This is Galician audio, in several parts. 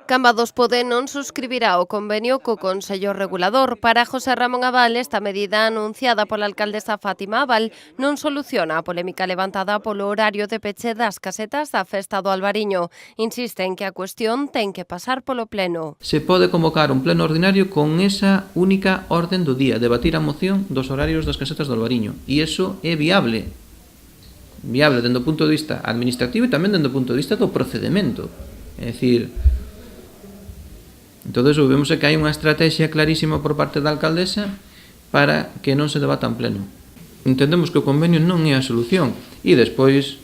Cambados pode non suscribirá o convenio co Consello Regulador. Para José Ramón Abal, esta medida anunciada pola alcaldesa Fátima Abal non soluciona a polémica levantada polo horario de peche das casetas da Festa do Albariño. Insiste en que a cuestión ten que pasar polo Pleno. Se pode convocar un pleno ordinario con esa única orden do día, debatir a moción dos horarios das casetas do Albariño. E iso é viable. Viable dende o punto de vista administrativo e tamén dende o punto de vista do procedimento. É dicir, entón, vemos que hai unha estrategia clarísima por parte da alcaldesa para que non se debata en pleno. Entendemos que o convenio non é a solución e despois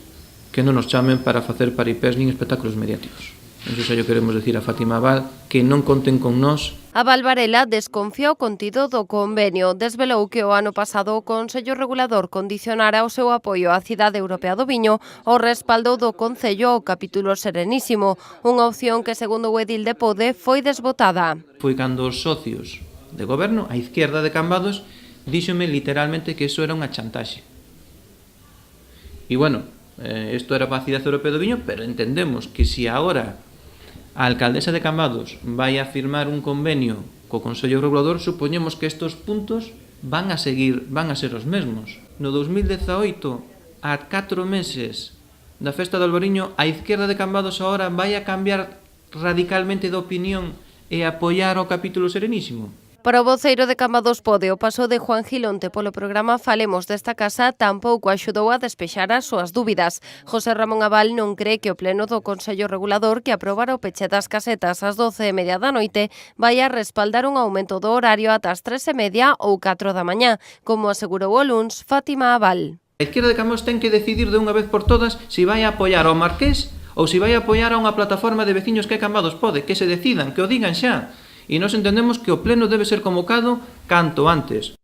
que non nos chamen para facer paripés nin espectáculos mediáticos. Eso xa yo queremos decir a Fátima Abal que non conten con nós. Abal Varela desconfía o contido do convenio. Desvelou que o ano pasado o Consello Regulador condicionara o seu apoio á Cidade Europea do Viño ao respaldo do Concello ao capítulo Serenísimo, unha opción que, segundo o edil de Pode, foi desbotada. Foi cando os socios de goberno, a izquierda de Cambados, díxome literalmente que iso era unha chantaxe. E bueno, isto era para a Cidade Europea do Viño, pero entendemos que se agora a alcaldesa de Cambados vai a firmar un convenio co Consello Regulador, supoñemos que estes puntos van a ser os mesmos. No 2018, a 4 meses da Festa do Albariño, a izquierda de Cambados agora vai a cambiar radicalmente de opinión e apoiar o capítulo Serenísimo. Para o voceiro de Cambados Pode, o paso de Juan Gilonte polo programa Falemos desta casa tampouco axudou a despexar as súas dúbidas. José Ramón Abal non cree que o pleno do Consello Regulador que aprobara o peche das casetas ás 12:30 da noite vai a respaldar un aumento do horario ata as 3:30 ou 4 da mañá, como asegurou o luns Fátima Abal. A izquierda de Cambados ten que decidir de unha vez por todas se vai a apoiar ao Marqués ou se vai a apoiar a unha plataforma de veciños que é Cambados Pode, que se decidan, que o digan xa. E nós entendemos que o pleno debe ser convocado canto antes.